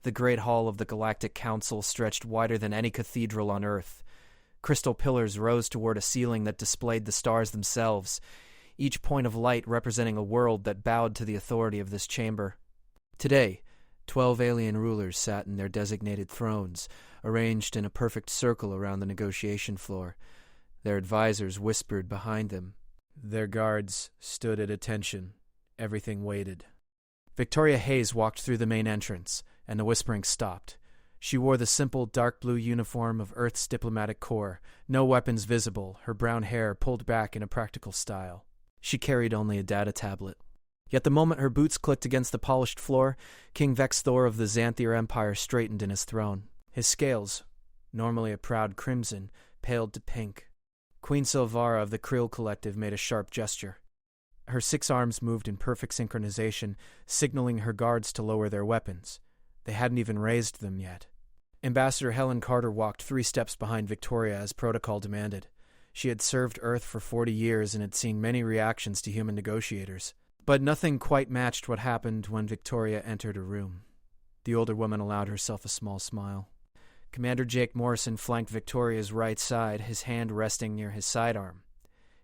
The great hall of the Galactic Council stretched wider than any cathedral on Earth. Crystal pillars rose toward a ceiling that displayed the stars themselves, each point of light representing a world that bowed to the authority of this chamber. Today, 12 alien rulers sat in their designated thrones, arranged in a perfect circle around the negotiation floor. Their advisors whispered behind them. Their guards stood at attention. Everything waited. Victoria Hayes walked through the main entrance, and the whispering stopped. She wore the simple dark blue uniform of Earth's diplomatic corps, no weapons visible, her brown hair pulled back in a practical style. She carried only a data tablet. Yet the moment her boots clicked against the polished floor, King Vexthor of the Xanthir Empire straightened in his throne. His scales, normally a proud crimson, paled to pink. Queen Silvara of the Krill Collective made a sharp gesture. Her 6 arms moved in perfect synchronization, signaling her guards to lower their weapons. They hadn't even raised them yet. Ambassador Helen Carter walked 3 steps behind Victoria as protocol demanded. She had served Earth for 40 years and had seen many reactions to human negotiators. But nothing quite matched what happened when Victoria entered her room. The older woman allowed herself a small smile. Commander Jake Morrison flanked Victoria's right side, his hand resting near his sidearm.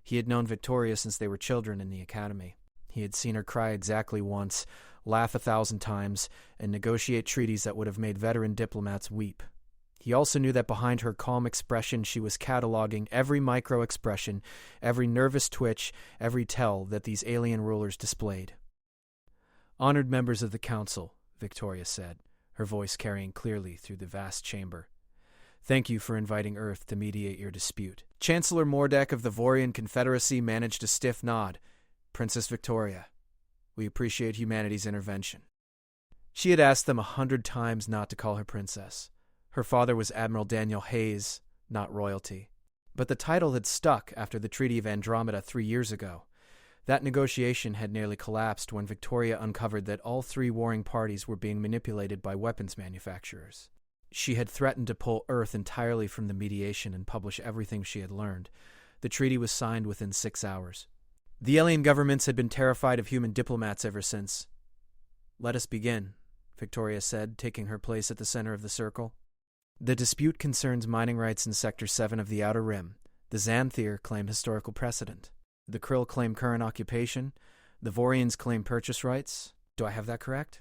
He had known Victoria since they were children in the academy. He had seen her cry exactly once, laugh 1,000 times, and negotiate treaties that would have made veteran diplomats weep. He also knew that behind her calm expression she was cataloging every micro-expression, every nervous twitch, every tell that these alien rulers displayed. "Honored members of the Council," Victoria said, her voice carrying clearly through the vast chamber. "Thank you for inviting Earth to mediate your dispute." Chancellor Mordek of the Vorian Confederacy managed a stiff nod. "Princess Victoria, we appreciate humanity's intervention." She had asked them 100 times not to call her princess. Her father was Admiral Daniel Hayes, not royalty. But the title had stuck after the Treaty of Andromeda 3 years ago. That negotiation had nearly collapsed when Victoria uncovered that all 3 warring parties were being manipulated by weapons manufacturers. She had threatened to pull Earth entirely from the mediation and publish everything she had learned. The treaty was signed within 6 hours. The alien governments had been terrified of human diplomats ever since. "Let us begin," Victoria said, taking her place at the center of the circle. "The dispute concerns mining rights in Sector 7 of the Outer Rim. The Xanthir claim historical precedent. The Krill claim current occupation. The Vorians claim purchase rights. Do I have that correct?"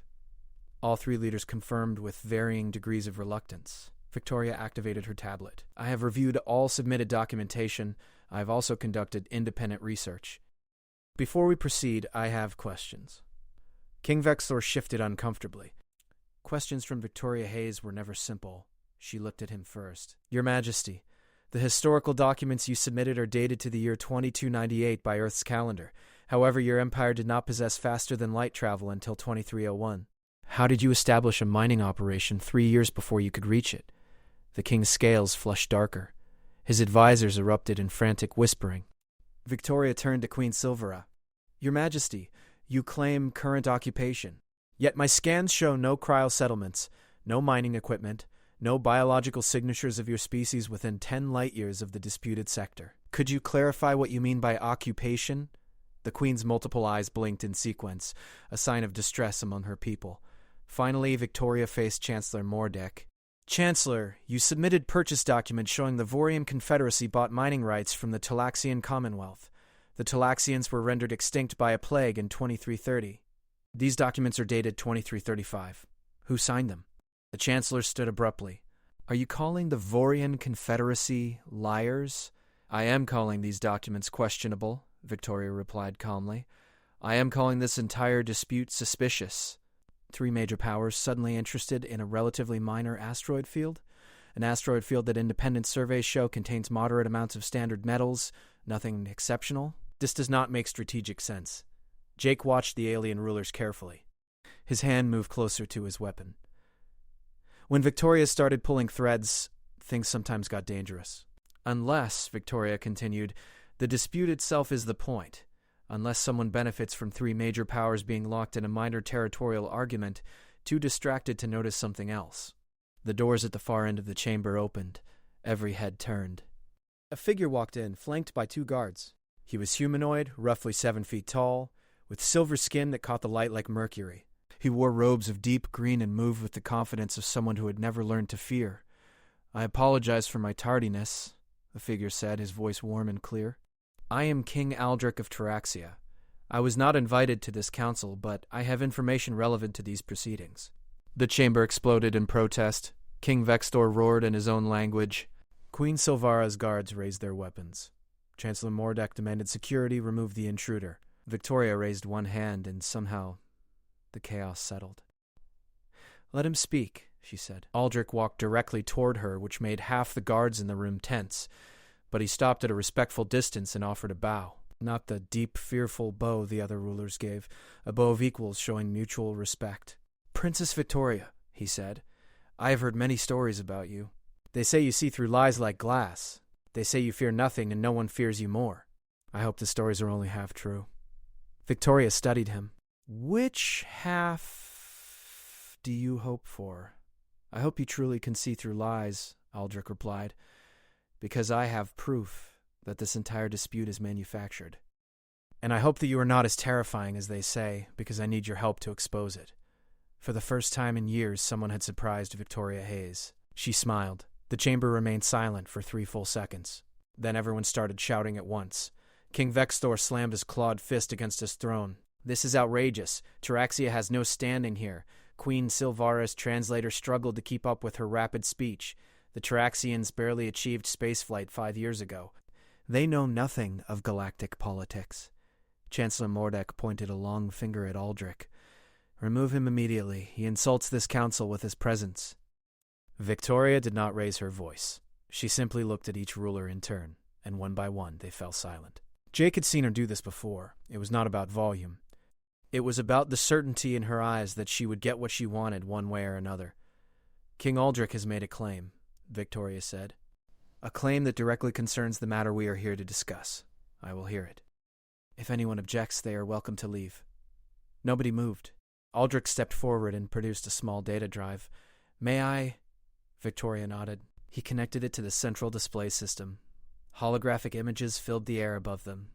All 3 leaders confirmed with varying degrees of reluctance. Victoria activated her tablet. "I have reviewed all submitted documentation. I have also conducted independent research. Before we proceed, I have questions." King Vexthor shifted uncomfortably. Questions from Victoria Hayes were never simple. She looked at him first. "Your Majesty, the historical documents you submitted are dated to the year 2298 by Earth's calendar. However, your empire did not possess faster-than-light travel until 2301. How did you establish a mining operation 3 years before you could reach it?" The king's scales flushed darker. His advisors erupted in frantic whispering. Victoria turned to Queen Silvera. "Your Majesty, you claim current occupation. Yet my scans show no cryo settlements, no mining equipment, no biological signatures of your species within 10 light-years of the disputed sector. Could you clarify what you mean by occupation?" The Queen's multiple eyes blinked in sequence, a sign of distress among her people. Finally, Victoria faced Chancellor Mordek. "Chancellor, you submitted purchase documents showing the Vorian Confederacy bought mining rights from the Talaxian Commonwealth. The Talaxians were rendered extinct by a plague in 2330. These documents are dated 2335. Who signed them?" The Chancellor stood abruptly. "Are you calling the Vorian Confederacy liars?" "I am calling these documents questionable," Victoria replied calmly. "I am calling this entire dispute suspicious." 3 major powers suddenly interested in a relatively minor asteroid field? An asteroid field that independent surveys show contains moderate amounts of standard metals, nothing exceptional? This does not make strategic sense. Jake watched the alien rulers carefully. His hand moved closer to his weapon. When Victoria started pulling threads, things sometimes got dangerous. "Unless," Victoria continued, "the dispute itself is the point. Unless someone benefits from 3 major powers being locked in a minor territorial argument, too distracted to notice something else." The doors at the far end of the chamber opened. Every head turned. A figure walked in, flanked by 2 guards. He was humanoid, roughly 7 feet tall, with silver skin that caught the light like mercury. He wore robes of deep green and moved with the confidence of someone who had never learned to fear. "I apologize for my tardiness," the figure said, his voice warm and clear. "I am King Aldrich of Taraxia. I was not invited to this council, but I have information relevant to these proceedings." The chamber exploded in protest. King Vextor roared in his own language. Queen Silvara's guards raised their weapons. Chancellor Mordek demanded security, remove the intruder. Victoria raised one hand, and somehow the chaos settled. "Let him speak," she said. Aldrich walked directly toward her, which made half the guards in the room tense, but he stopped at a respectful distance and offered a bow. Not the deep, fearful bow the other rulers gave, a bow of equals showing mutual respect. "Princess Victoria," he said, "I have heard many stories about you. They say you see through lies like glass. They say you fear nothing and no one fears you more. I hope the stories are only half true." Victoria studied him. "Which half do you hope for?" "I hope you truly can see through lies," Aldrich replied, "because I have proof that this entire dispute is manufactured. And I hope that you are not as terrifying as they say, because I need your help to expose it." For the first time in years, someone had surprised Victoria Hayes. She smiled. The chamber remained silent for 3 full seconds. Then everyone started shouting at once. King Vextor slammed his clawed fist against his throne. "This is outrageous. Taraxia has no standing here." Queen Silvara's translator struggled to keep up with her rapid speech. "The Taraxians barely achieved spaceflight 5 years ago. They know nothing of galactic politics." Chancellor Mordek pointed a long finger at Aldrich. "Remove him immediately. He insults this council with his presence." Victoria did not raise her voice. She simply looked at each ruler in turn, and one by one they fell silent. Jake had seen her do this before. It was not about volume. It was about the certainty in her eyes that she would get what she wanted one way or another. "King Aldrich has made a claim," Victoria said. "A claim that directly concerns the matter we are here to discuss. I will hear it. If anyone objects, they are welcome to leave." Nobody moved. Aldrich stepped forward and produced a small data drive. "May I?" Victoria nodded. He connected it to the central display system. Holographic images filled the air above them.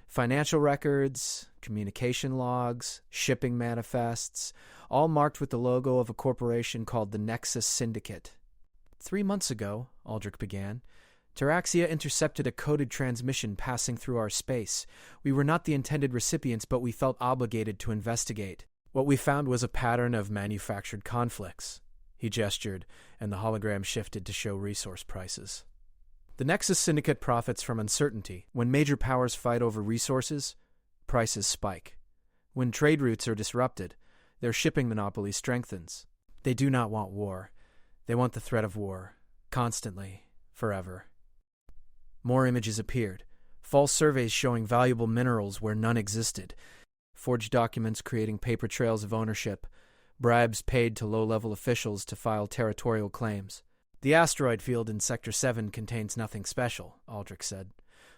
Financial records, communication logs, shipping manifests, all marked with the logo of a corporation called the Nexus Syndicate. 3 months ago," Aldrich began, "Taraxia intercepted a coded transmission passing through our space. We were not the intended recipients, but we felt obligated to investigate. What we found was a pattern of manufactured conflicts." He gestured, and the hologram shifted to show resource prices. "The Nexus Syndicate profits from uncertainty. When major powers fight over resources, prices spike. When trade routes are disrupted, their shipping monopoly strengthens. They do not want war. They want the threat of war. Constantly. Forever." More images appeared. False surveys showing valuable minerals where none existed. Forged documents creating paper trails of ownership. Bribes paid to low-level officials to file territorial claims. "The asteroid field in Sector 7 contains nothing special," Aldrich said.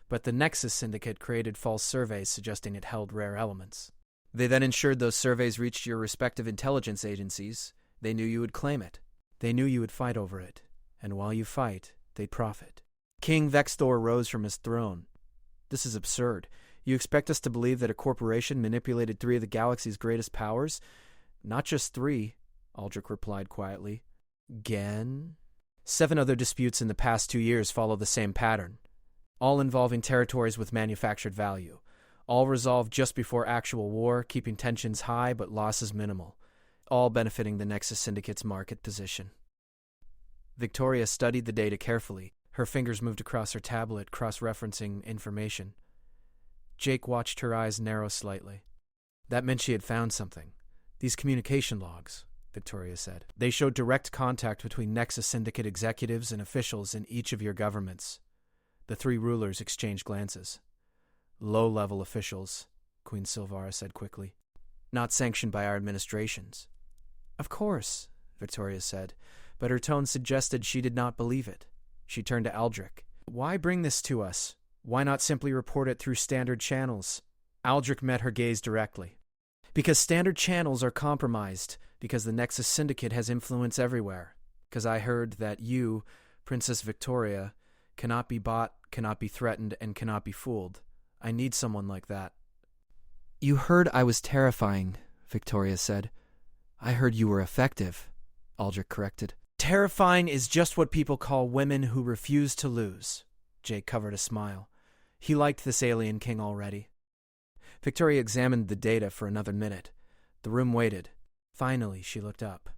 "But the Nexus Syndicate created false surveys suggesting it held rare elements. They then ensured those surveys reached your respective intelligence agencies. They knew you would claim it. They knew you would fight over it. And while you fight, they profit." King Vextor rose from his throne. "This is absurd. You expect us to believe that a corporation manipulated 3 of the galaxy's greatest powers?" "Not just 3, Aldrich replied quietly. "Gen?" 7 other disputes in the past 2 years follow the same pattern, all involving territories with manufactured value, all resolved just before actual war, keeping tensions high but losses minimal, all benefiting the Nexus Syndicate's market position. Victoria studied the data carefully. Her fingers moved across her tablet, cross-referencing information. Jake watched her eyes narrow slightly. That meant she had found something. "These communication logs," Victoria said. "They showed direct contact between Nexus Syndicate executives and officials in each of your governments." The 3 rulers exchanged glances. "Low-level officials," Queen Silvara said quickly. "Not sanctioned by our administrations." "Of course," Victoria said, but her tone suggested she did not believe it. She turned to Aldrich. "Why bring this to us? Why not simply report it through standard channels?" Aldrich met her gaze directly. "Because standard channels are compromised, because the Nexus Syndicate has influence everywhere, because I heard that you, Princess Victoria, cannot be bought, cannot be threatened, and cannot be fooled. I need someone like that." "You heard I was terrifying," Victoria said. I heard you were effective, Aldrich corrected. Terrifying is just what people call women who refuse to lose. Jake covered a smile. He liked this alien king already. Victoria examined the data for another minute. The room waited. Finally, she looked up.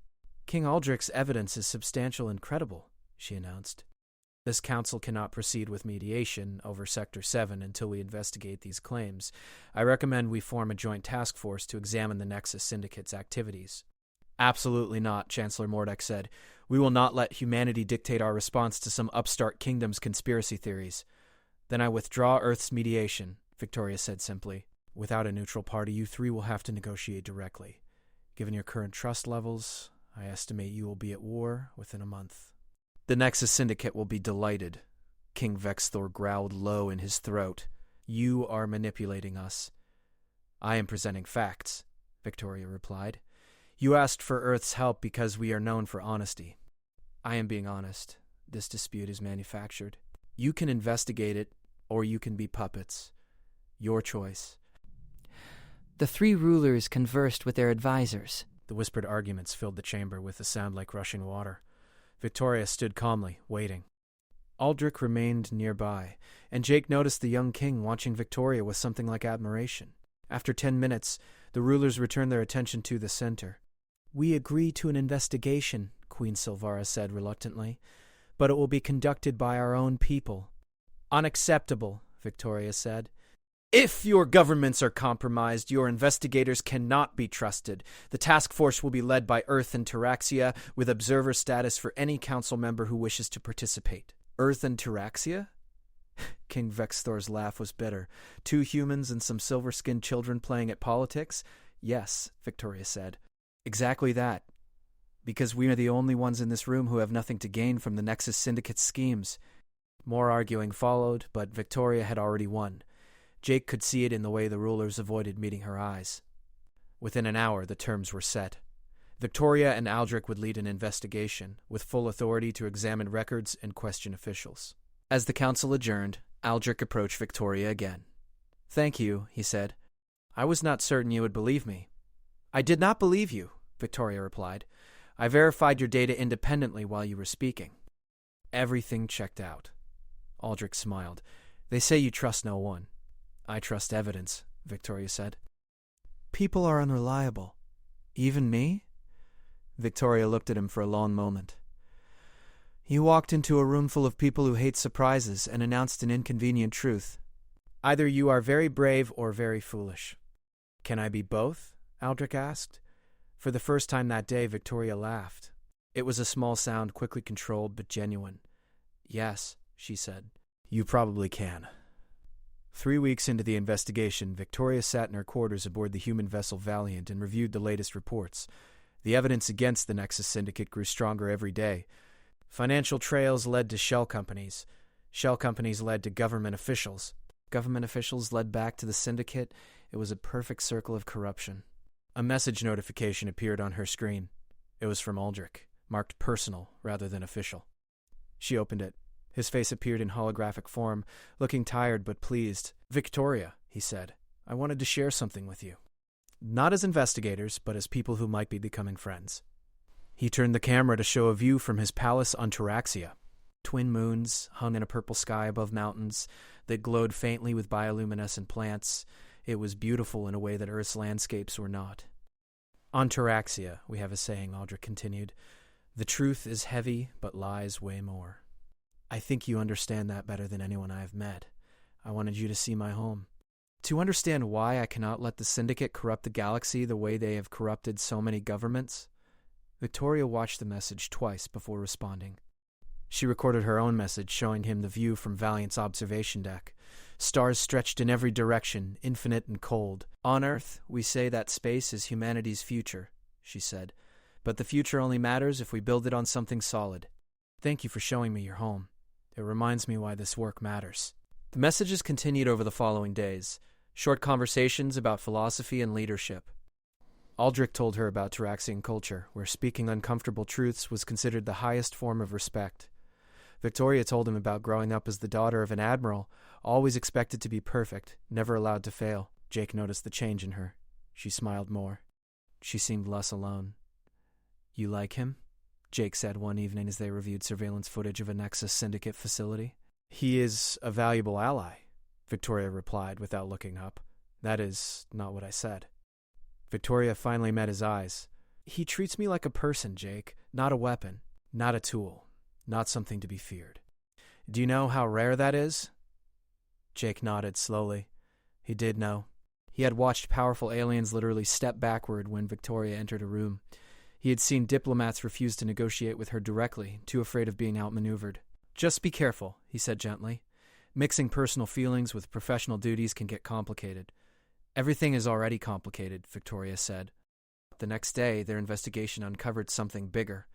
King Aldrich's evidence is substantial and credible, she announced. This council cannot proceed with mediation over Sector 7 until we investigate these claims. I recommend we form a joint task force to examine the Nexus Syndicate's activities. Absolutely not, Chancellor Mordek said. We will not let humanity dictate our response to some upstart kingdom's conspiracy theories. Then I withdraw Earth's mediation, Victoria said simply. Without a neutral party, you three will have to negotiate directly. Given your current trust levels, I estimate you will be at war within a month. The Nexus Syndicate will be delighted. King Vexthor growled low in his throat. You are manipulating us. I am presenting facts, Victoria replied. You asked for Earth's help because we are known for honesty. I am being honest. This dispute is manufactured. You can investigate it, or you can be puppets. Your choice. The three rulers conversed with their advisors. The whispered arguments filled the chamber with a sound like rushing water. Victoria stood calmly, waiting. Aldrich remained nearby, and Jake noticed the young king watching Victoria with something like admiration. After 10 minutes, the rulers returned their attention to the center. We agree to an investigation, Queen Silvara said reluctantly, but it will be conducted by our own people. Unacceptable, Victoria said. If your governments are compromised, your investigators cannot be trusted. The task force will be led by Earth and Taraxia, with observer status for any council member who wishes to participate. Earth and Taraxia? King Vexthor's laugh was bitter. 2 humans and some silver-skinned children playing at politics? Yes, Victoria said. Exactly that. Because we are the only ones in this room who have nothing to gain from the Nexus Syndicate's schemes. More arguing followed, but Victoria had already won. Jake could see it in the way the rulers avoided meeting her eyes. Within an hour, the terms were set. Victoria and Aldrich would lead an investigation, with full authority to examine records and question officials. As the council adjourned, Aldrich approached Victoria again. Thank you, he said. I was not certain you would believe me. I did not believe you, Victoria replied. I verified your data independently while you were speaking. Everything checked out. Aldrich smiled. They say you trust no one. I trust evidence, Victoria said. People are unreliable. Even me? Victoria looked at him for a long moment. You walked into a room full of people who hate surprises and announced an inconvenient truth. Either you are very brave or very foolish. Can I be both? Aldrich asked. For the first time that day, Victoria laughed. It was a small sound, quickly controlled but genuine. Yes, she said. You probably can. 3 weeks into the investigation, Victoria sat in her quarters aboard the human vessel Valiant and reviewed the latest reports. The evidence against the Nexus Syndicate grew stronger every day. Financial trails led to shell companies. Shell companies led to government officials. Government officials led back to the Syndicate. It was a perfect circle of corruption. A message notification appeared on her screen. It was from Aldrich, marked personal rather than official. She opened it. His face appeared in holographic form, looking tired but pleased. Victoria, he said, I wanted to share something with you. Not as investigators, but as people who might be becoming friends. He turned the camera to show a view from his palace on Taraxia. Twin moons hung in a purple sky above mountains that glowed faintly with bioluminescent plants. It was beautiful in a way that Earth's landscapes were not. On Taraxia, we have a saying, Aldrich continued. The truth is heavy, but lies way more. I think you understand that better than anyone I have met. I wanted you to see my home. To understand why I cannot let the Syndicate corrupt the galaxy the way they have corrupted so many governments. Victoria watched the message twice before responding. She recorded her own message showing him the view from Valiant's observation deck. Stars stretched in every direction, infinite and cold. On Earth, we say that space is humanity's future, she said. But the future only matters if we build it on something solid. Thank you for showing me your home. It reminds me why this work matters. The messages continued over the following days. Short conversations about philosophy and leadership. Aldrich told her about Taraxian culture, where speaking uncomfortable truths was considered the highest form of respect. Victoria told him about growing up as the daughter of an admiral, always expected to be perfect, never allowed to fail. Jake noticed the change in her. She smiled more. She seemed less alone. You like him? Jake said one evening as they reviewed surveillance footage of a Nexus Syndicate facility. He is a valuable ally, Victoria replied without looking up. That is not what I said. Victoria finally met his eyes. He treats me like a person, Jake, not a weapon, not a tool, not something to be feared. Do you know how rare that is? Jake nodded slowly. He did know. He had watched powerful aliens literally step backward when Victoria entered a room. He had seen diplomats refuse to negotiate with her directly, too afraid of being outmaneuvered. Just be careful, he said gently. Mixing personal feelings with professional duties can get complicated. Everything is already complicated, Victoria said. The next day, their investigation uncovered something bigger.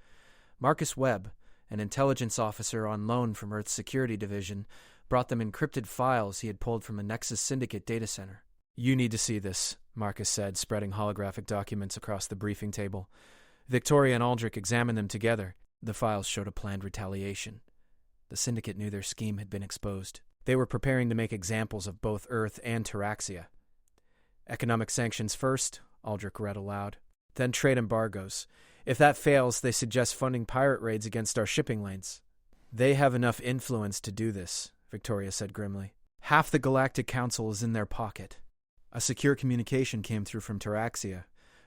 Marcus Webb, an intelligence officer on loan from Earth's Security Division, brought them encrypted files he had pulled from a Nexus Syndicate data center. You need to see this, Marcus said, spreading holographic documents across the briefing table. Victoria and Aldrich examined them together. The files showed a planned retaliation. The Syndicate knew their scheme had been exposed. They were preparing to make examples of both Earth and Taraxia. Economic sanctions first, Aldrich read aloud. Then trade embargoes. If that fails, they suggest funding pirate raids against our shipping lanes. They have enough influence to do this, Victoria said grimly. Half the Galactic Council is in their pocket. A secure communication came through from Taraxia.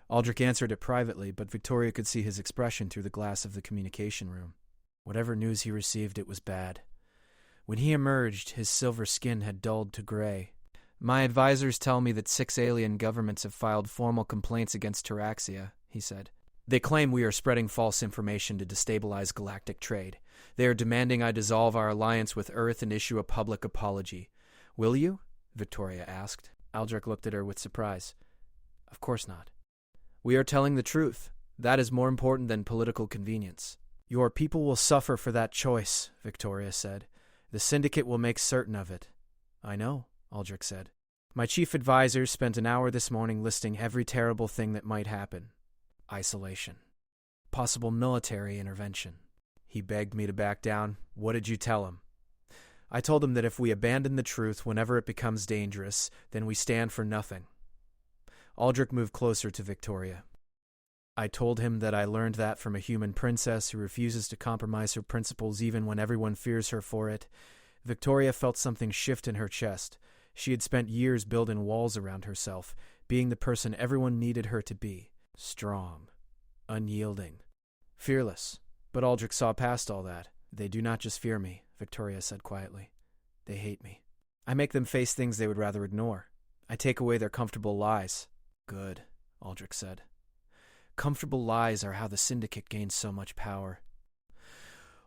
Aldrich answered it privately, but Victoria could see his expression through the glass of the communication room. Whatever news he received, it was bad. When he emerged, his silver skin had dulled to gray. My advisors tell me that 6 alien governments have filed formal complaints against Taraxia, he said. They claim we are spreading false information to destabilize galactic trade. They are demanding I dissolve our alliance with Earth and issue a public apology. Will you? Victoria asked. Aldrich looked at her with surprise. Of course not. We are telling the truth. That is more important than political convenience. Your people will suffer for that choice, Victoria said. The Syndicate will make certain of it. I know, Aldrich said. My chief advisors spent an hour this morning listing every terrible thing that might happen. Isolation. Possible military intervention. He begged me to back down. What did you tell him? I told him that if we abandon the truth whenever it becomes dangerous, then we stand for nothing. Aldrich moved closer to Victoria. I told him that I learned that from a human princess who refuses to compromise her principles even when everyone fears her for it. Victoria felt something shift in her chest. She had spent years building walls around herself, being the person everyone needed her to be. Strong. Unyielding. Fearless. But Aldrich saw past all that. They do not just fear me, Victoria said quietly. They hate me. I make them face things they would rather ignore. I take away their comfortable lies. Good, Aldrich said. Comfortable lies are how the Syndicate gains so much power.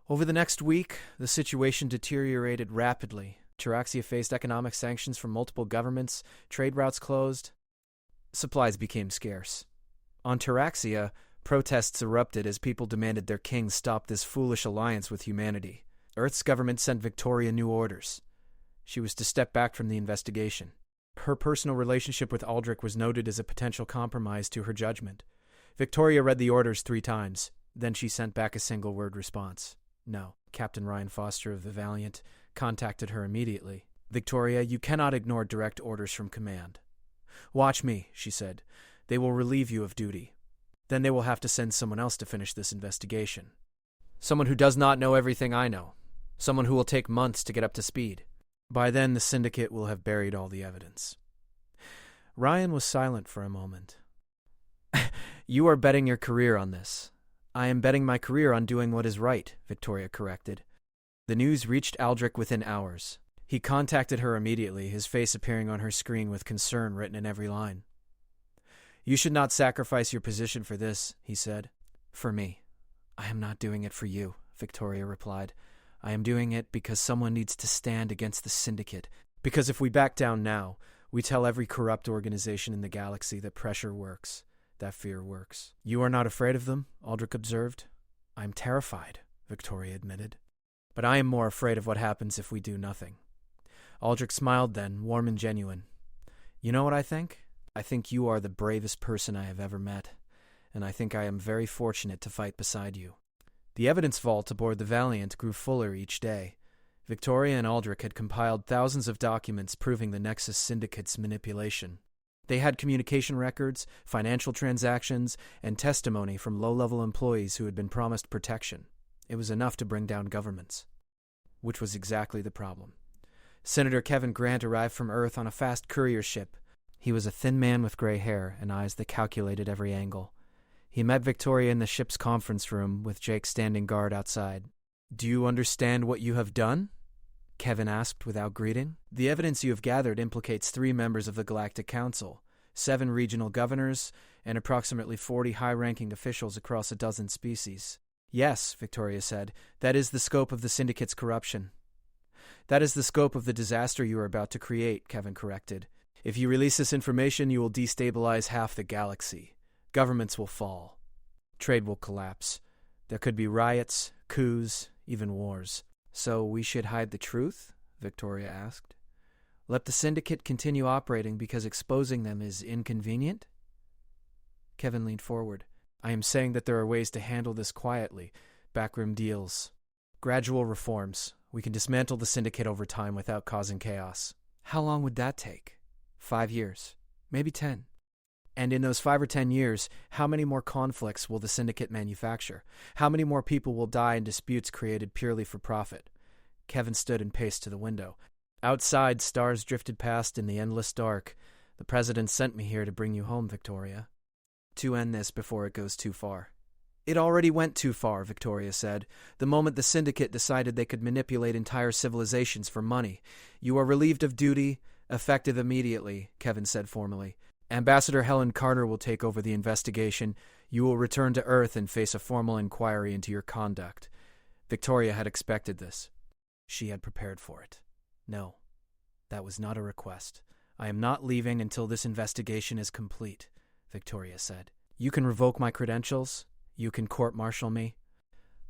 Over the next week, the situation deteriorated rapidly. Taraxia faced economic sanctions from multiple governments, trade routes closed. Supplies became scarce. On Taraxia, protests erupted as people demanded their king stop this foolish alliance with humanity. Earth's government sent Victoria new orders. She was to step back from the investigation. Her personal relationship with Aldrich was noted as a potential compromise to her judgment. Victoria read the orders 3 times. Then she sent back a single-word response. No. Captain Ryan Foster of the Valiant contacted her immediately. Victoria, you cannot ignore direct orders from command. Watch me, she said. They will relieve you of duty. Then they will have to send someone else to finish this investigation. Someone who does not know everything I know. Someone who will take months to get up to speed. By then, the Syndicate will have buried all the evidence. Ryan was silent for a moment. You are betting your career on this. I am betting my career on doing what is right, Victoria corrected. The news reached Aldrich within hours. He contacted her immediately, his face appearing on her screen with concern written in every line. You should not sacrifice your position for this, he said. For me. I am not doing it for you, Victoria replied. I am doing it because someone needs to stand against the Syndicate. Because if we back down now, we tell every corrupt organization in the galaxy that pressure works, that fear works. You are not afraid of them, Aldrich observed. I am terrified, Victoria admitted. But I am more afraid of what happens if we do nothing. Aldrich smiled then, warm and genuine. You know what I think? I think you are the bravest person I have ever met, and I think I am very fortunate to fight beside you. The evidence vault aboard the Valiant grew fuller each day. Victoria and Aldrich had compiled thousands of documents proving the Nexus Syndicate's manipulation. They had communication records, financial transactions, and testimony from low-level employees who had been promised protection. It was enough to bring down governments. Which was exactly the problem. Senator Kevin Grant arrived from Earth on a fast courier ship. He was a thin man with gray hair and eyes that calculated every angle. He met Victoria in the ship's conference room, with Jake standing guard outside. "Do you understand what you have done?" Kevin asked without greeting. "The evidence you have gathered implicates 3 members of the Galactic Council, 7 regional governors, and approximately 40 high-ranking officials across a dozen species." "Yes," Victoria said, "that is the scope of the Syndicate's corruption." "That is the scope of the disaster you are about to create," Kevin corrected. "If you release this information, you will destabilize half the galaxy. Governments will fall. Trade will collapse. There could be riots, coups, even wars." "So we should hide the truth?" Victoria asked. "Let the Syndicate continue operating because exposing them is inconvenient?" Kevin leaned forward. "I am saying that there are ways to handle this quietly. Backroom deals. Gradual reforms. We can dismantle the Syndicate over time without causing chaos." "How long would that take?" 5 years. Maybe 10. "And in those 5 or 10 years, how many more conflicts will the Syndicate manufacture? How many more people will die in disputes created purely for profit?" Kevin stood and paced to the window. Outside, stars drifted past in the endless dark. "The President sent me here to bring you home, Victoria. To end this before it goes too far." "It already went too far," Victoria said. "The moment the Syndicate decided they could manipulate entire civilizations for money. You are relieved of duty, effective immediately," Kevin said formally. "Ambassador Helen Carter will take over the investigation. You will return to Earth and face a formal inquiry into your conduct." Victoria had expected this. She had prepared for it. "No, that was not a request. I am not leaving until this investigation is complete," Victoria said. "You can revoke my credentials. You can court-martial me.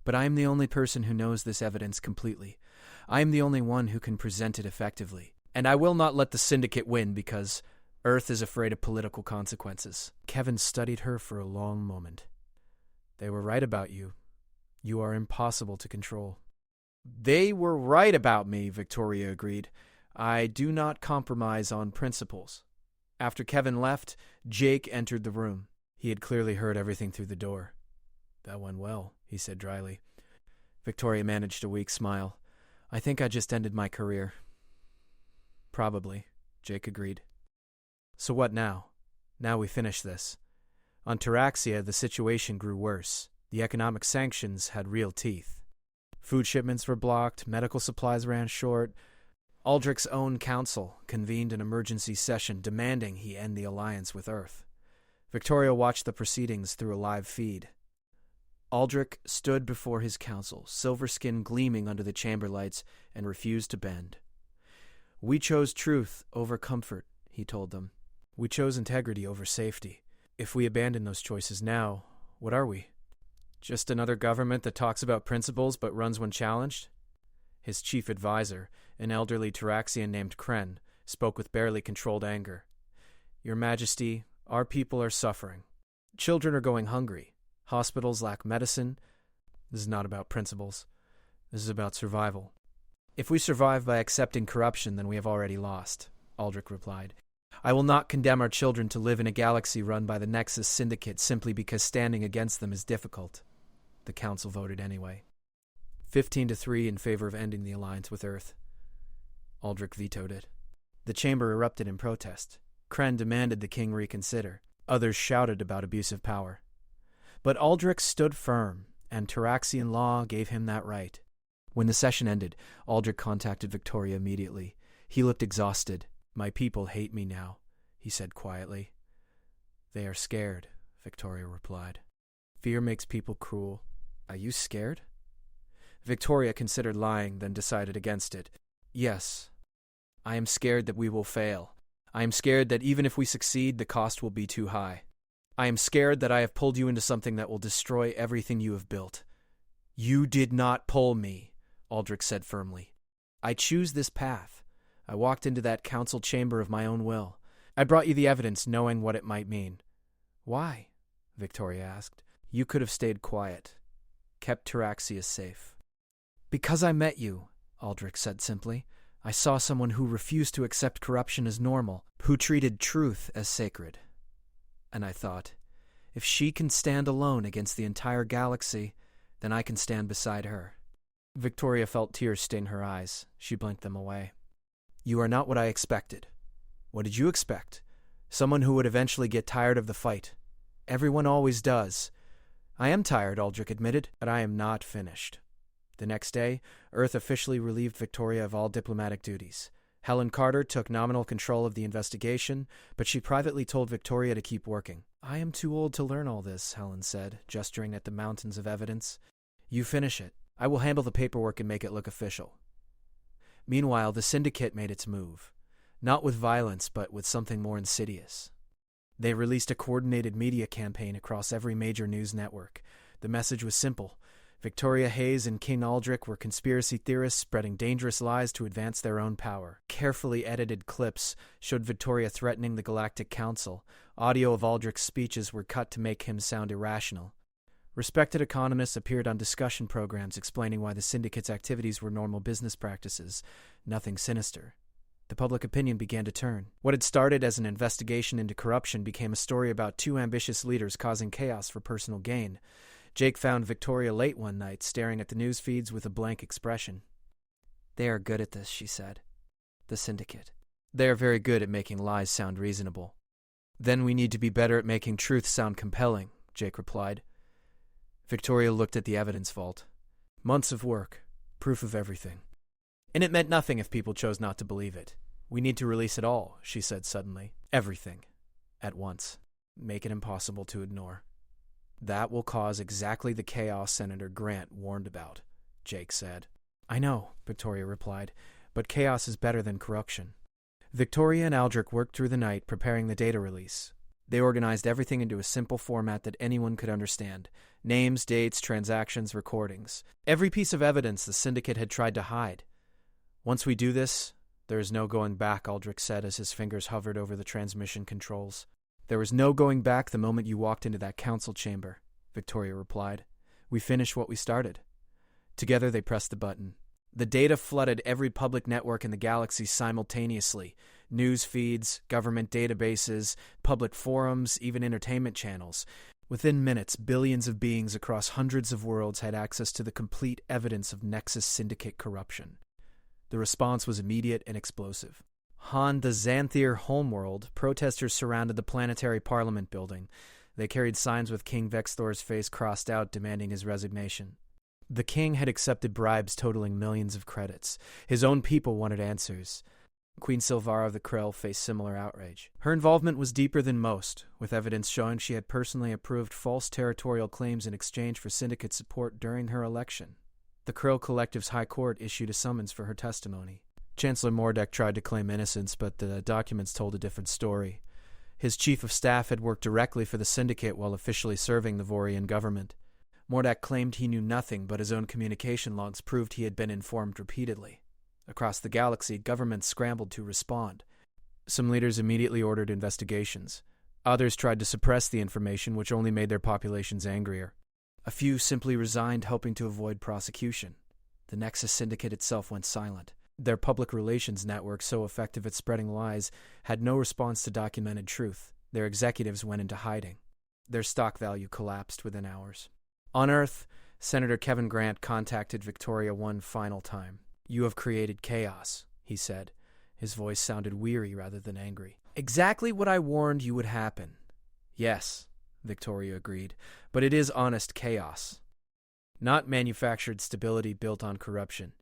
But I am the only person who knows this evidence completely. I am the only one who can present it effectively. And I will not let the Syndicate win because Earth is afraid of political consequences." Kevin studied her for a long moment. "They were right about you. You are impossible to control." "They were right about me," Victoria agreed. "I do not compromise on principles." After Kevin left, Jake entered the room. He had clearly heard everything through the door. "That went well," he said dryly. Victoria managed a weak smile. "I think I just ended my career." "Probably," Jake agreed. "So what now? Now we finish this." On Taraxia, the situation grew worse. The economic sanctions had real teeth. Food shipments were blocked, medical supplies ran short. Aldrich's own council convened an emergency session demanding he end the alliance with Earth. Victoria watched the proceedings through a live feed. Aldrich stood before his council, silver skin gleaming under the chamber lights, and refused to bend. "We chose truth over comfort," he told them. "We chose integrity over safety. If we abandon those choices now, what are we? Just another government that talks about principles but runs when challenged?" His chief advisor, an elderly Taraxian named Kren, spoke with barely controlled anger. "Your Majesty, our people are suffering. Children are going hungry. Hospitals lack medicine. This is not about principles. This is about survival." "If we survive by accepting corruption, then we have already lost," Aldrich replied. "I will not condemn our children to live in a galaxy run by the Nexus Syndicate simply because standing against them is difficult." The Council voted anyway. 15-3 in favor of ending the alliance with Earth. Aldrich vetoed it. The chamber erupted in protest. Kren demanded the king reconsider. Others shouted about abusive power. But Aldrich stood firm, and Taraxian law gave him that right. When the session ended, Aldrich contacted Victoria immediately. He looked exhausted. "My people hate me now," he said quietly. "They are scared," Victoria replied. "Fear makes people cruel. Are you scared?" Victoria considered lying, then decided against it. "Yes. I am scared that we will fail. I am scared that even if we succeed, the cost will be too high. I am scared that I have pulled you into something that will destroy everything you have built." "You did not pull me," Aldrich said firmly. "I choose this path. I walked into that council chamber of my own will. I brought you the evidence knowing what it might mean." "Why?" Victoria asked. "You could have stayed quiet. Kept Taraxia safe." "Because I met you," Aldrich said simply. I saw someone who refused to accept corruption as normal, who treated truth as sacred. And I thought, if she can stand alone against the entire galaxy, then I can stand beside her. Victoria felt tears stain her eyes. She blinked them away. You are not what I expected. What did you expect? Someone who would eventually get tired of the fight. Everyone always does. I am tired, Aldrich admitted, but I am not finished. The next day, Earth officially relieved Victoria of all diplomatic duties. Helen Carter took nominal control of the investigation, but she privately told Victoria to keep working. I am too old to learn all this, Helen said, gesturing at the mountains of evidence. You finish it. I will handle the paperwork and make it look official. Meanwhile, the syndicate made its move. Not with violence, but with something more insidious. They released a coordinated media campaign across every major news network. The message was simple. Victoria Hayes and King Aldrich were conspiracy theorists spreading dangerous lies to advance their own power. Carefully edited clips showed Victoria threatening the Galactic Council. Audio of Aldrich's speeches were cut to make him sound irrational. Respected economists appeared on discussion programs explaining why the syndicate's activities were normal business practices, nothing sinister. The public opinion began to turn. What had started as an investigation into corruption became a story about two ambitious leaders causing chaos for personal gain. Jake found Victoria late one night, staring at the news feeds with a blank expression. They are good at this, she said. The syndicate. They are very good at making lies sound reasonable. Then we need to be better at making truth sound compelling, Jake replied. Victoria looked at the evidence vault. Months of work, proof of everything. And it meant nothing if people chose not to believe it. We need to release it all, she said suddenly. Everything. At once. Make it impossible to ignore. That will cause exactly the chaos Senator Grant warned about, Jake said. I know, Victoria replied, but chaos is better than corruption. Victoria and Aldrich worked through the night preparing the data release. They organized everything into a simple format that anyone could understand. Names, dates, transactions, recordings. Every piece of evidence the syndicate had tried to hide. Once we do this, there is no going back, Aldrich said as his fingers hovered over the transmission controls. There was no going back the moment you walked into that council chamber, Victoria replied. We finished what we started. Together they pressed the button. The data flooded every public network in the galaxy simultaneously. News feeds, government databases, public forums, even entertainment channels. Within minutes, billions of beings across hundreds of worlds had access to the complete evidence of Nexus Syndicate corruption. The response was immediate and explosive. On the Xanthier homeworld, protesters surrounded the planetary parliament building. They carried signs with King Vexthor's face crossed out demanding his resignation. The king had accepted bribes totaling millions of credits. His own people wanted answers. Queen Silvara of the Krell faced similar outrage. Her involvement was deeper than most, with evidence showing she had personally approved false territorial claims in exchange for syndicate support during her election. The Krill Collective's High Court issued a summons for her testimony. Chancellor Mordek tried to claim innocence, but the documents told a different story. His chief of staff had worked directly for the syndicate while officially serving the Vorian government. Mordek claimed he knew nothing, but his own communication logs proved he had been informed repeatedly. Across the galaxy, governments scrambled to respond. Some leaders immediately ordered investigations. Others tried to suppress the information, which only made their populations angrier. A few simply resigned, hoping to avoid prosecution. The Nexus Syndicate itself went silent. Their public relations network, so effective at spreading lies, had no response to documented truth. Their executives went into hiding. Their stock value collapsed within hours. On Earth, Senator Kevin Grant contacted Victoria one final time. You have created chaos, he said. His voice sounded weary rather than angry. Exactly what I warned you would happen. Yes, Victoria agreed, but it is honest chaos. Not manufactured stability built on corruption.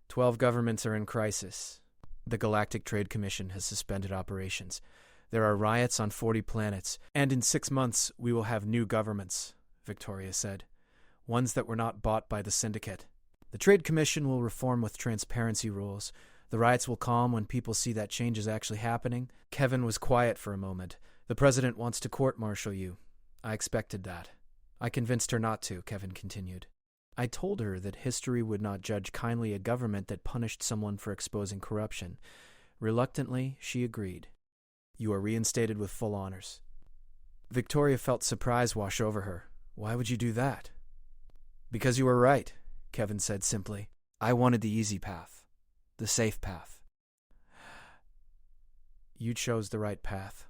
12 governments are in crisis. The Galactic Trade Commission has suspended operations. There are riots on 40 planets, and in 6 months we will have new governments, Victoria said. Ones that were not bought by the syndicate. The Trade Commission will reform with transparency rules. The riots will calm when people see that change is actually happening. Kevin was quiet for a moment. The president wants to court-martial you. I expected that. I convinced her not to, Kevin continued. I told her that history would not judge kindly a government that punished someone for exposing corruption. Reluctantly, she agreed. You are reinstated with full honors. Victoria felt surprise wash over her. Why would you do that? Because you were right, Kevin said simply. I wanted the easy path. The safe path. You chose the right path.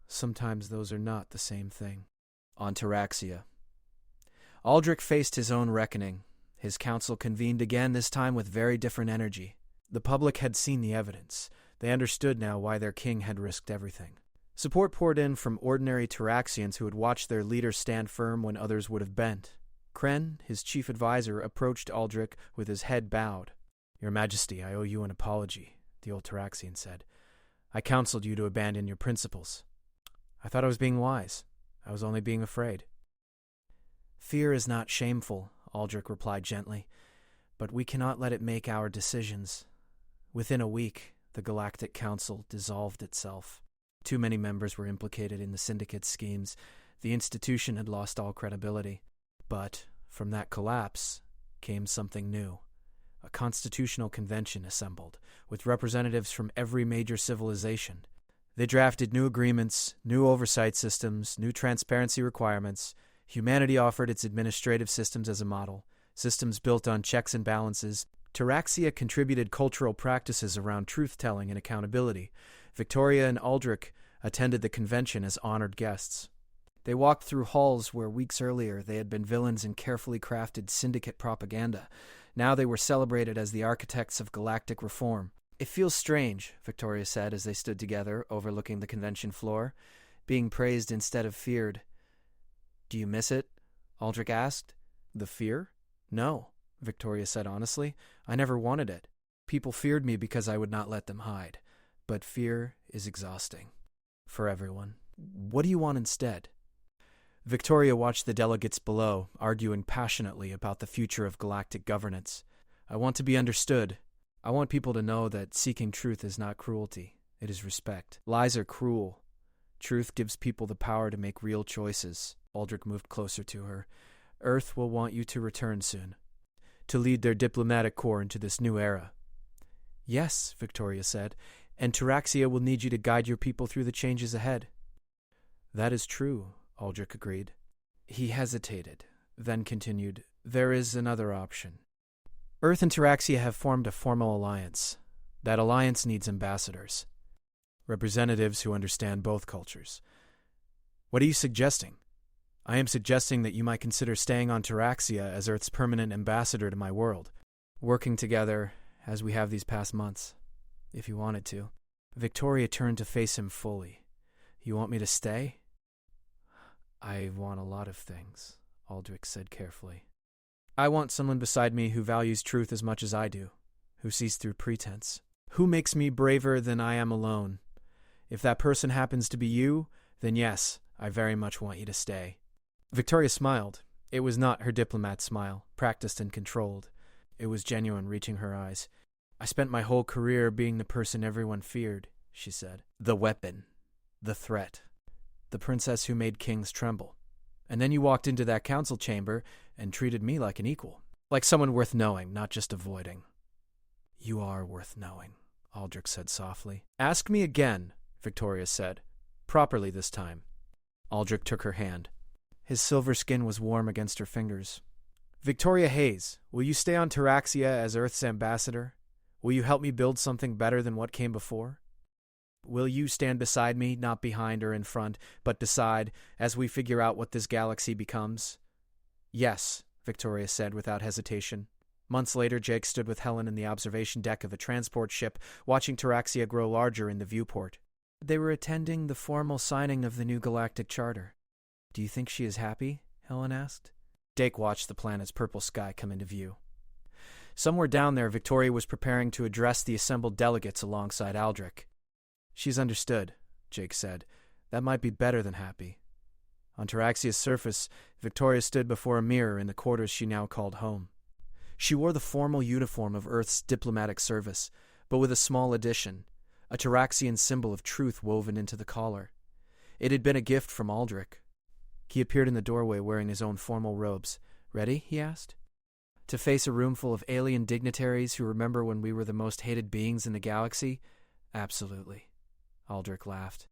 Sometimes those are not the same thing. On Taraxia. Aldrich faced his own reckoning. His council convened again, this time with very different energy. The public had seen the evidence. They understood now why their king had risked everything. Support poured in from ordinary Taraxians who had watched their leader stand firm when others would have bent. Kren, his chief advisor, approached Aldrich with his head bowed. "Your Majesty, I owe you an apology," the old Taraxian said. "I counseled you to abandon your principles. I thought I was being wise. I was only being afraid." "Fear is not shameful," Aldrich replied gently, "but we cannot let it make our decisions." Within a week, the Galactic Council dissolved itself. Too many members were implicated in the syndicate's schemes. The institution had lost all credibility. But from that collapse came something new. A constitutional convention assembled, with representatives from every major civilization. They drafted new agreements, new oversight systems, new transparency requirements. Humanity offered its administrative systems as a model, systems built on checks and balances. Taraxia contributed cultural practices around truth-telling and accountability. Victoria and Aldrich attended the convention as honored guests. They walked through halls where weeks earlier they had been villains in carefully crafted syndicate propaganda. Now they were celebrated as the architects of galactic reform. "It feels strange," Victoria said as they stood together, overlooking the convention floor, "being praised instead of feared." "Do you miss it?" Aldrich asked. "The fear? No," Victoria said honestly. "I never wanted it. People feared me because I would not let them hide. But fear is exhausting. For everyone. What do you want instead?" Victoria watched the delegates below, arguing passionately about the future of galactic governance. "I want to be understood. I want people to know that seeking truth is not cruelty. It is respect. Lies are cruel. Truth gives people the power to make real choices." Aldrich moved closer to her. "Earth will want you to return soon, to lead their diplomatic corps into this new era." "Yes," Victoria said, "and Taraxia will need you to guide your people through the changes ahead." "That is true," Aldrich agreed. He hesitated, then continued, "There is another option. Earth and Taraxia have formed a formal alliance. That alliance needs ambassadors, representatives who understand both cultures." "What are you suggesting?" "I am suggesting that you might consider staying on Taraxia as Earth's permanent ambassador to my world, working together as we have these past months, if you wanted to." Victoria turned to face him fully. "You want me to stay?" "I want a lot of things," Aldrich said carefully. "I want someone beside me who values truth as much as I do, who sees through pretense, who makes me braver than I am alone. If that person happens to be you, then yes, I very much want you to stay." Victoria smiled. It was not her diplomat smile, practiced and controlled. It was genuine, reaching her eyes. "I spent my whole career being the person everyone feared," she said. "The weapon. The threat. The princess who made kings tremble. And then you walked into that council chamber and treated me like an equal. Like someone worth knowing, not just avoiding." "You are worth knowing," Aldrich said softly. "Ask me again," Victoria said. "Properly this time." Aldrich took her hand. His silver skin was warm against her fingers. "Victoria Hayes, will you stay on Taraxia as Earth's ambassador? Will you help me build something better than what came before? Will you stand beside me, not behind or in front, but beside, as we figure out what this galaxy becomes?" "Yes," Victoria said without hesitation. Months later, Jake stood with Helen in the observation deck of a transport ship, watching Taraxia grow larger in the viewport. They were attending the formal signing of the new galactic charter. "Do you think she is happy?" Helen asked. Jake watched the planet's purple sky come into view. Somewhere down there, Victoria was preparing to address the assembled delegates alongside Aldrich. "She's understood," Jake said. "That might be better than happy." On Taraxia's surface, Victoria stood before a mirror in the quarters she now called home. She wore the formal uniform of Earth's diplomatic service, but with a small addition, a Taraxian symbol of truth woven into the collar. It had been a gift from Aldrich. He appeared in the doorway wearing his own formal robes. "Ready?" he asked. "To face a room full of alien dignitaries who remember when we were the most hated beings in the galaxy?" "Absolutely," Aldrich laughed.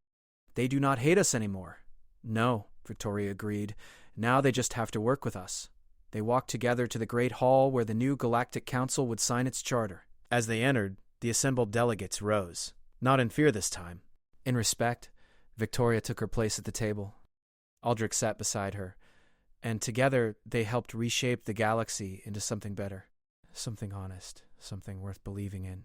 "They do not hate us anymore." "No," Victoria agreed. "Now they just have to work with us." They walked together to the great hall where the new Galactic Council would sign its charter. As they entered, the assembled delegates rose, not in fear this time, In respect, Victoria took her place at the table. Aldrich sat beside her, and together they helped reshape the galaxy into something better, something honest, something worth believing in.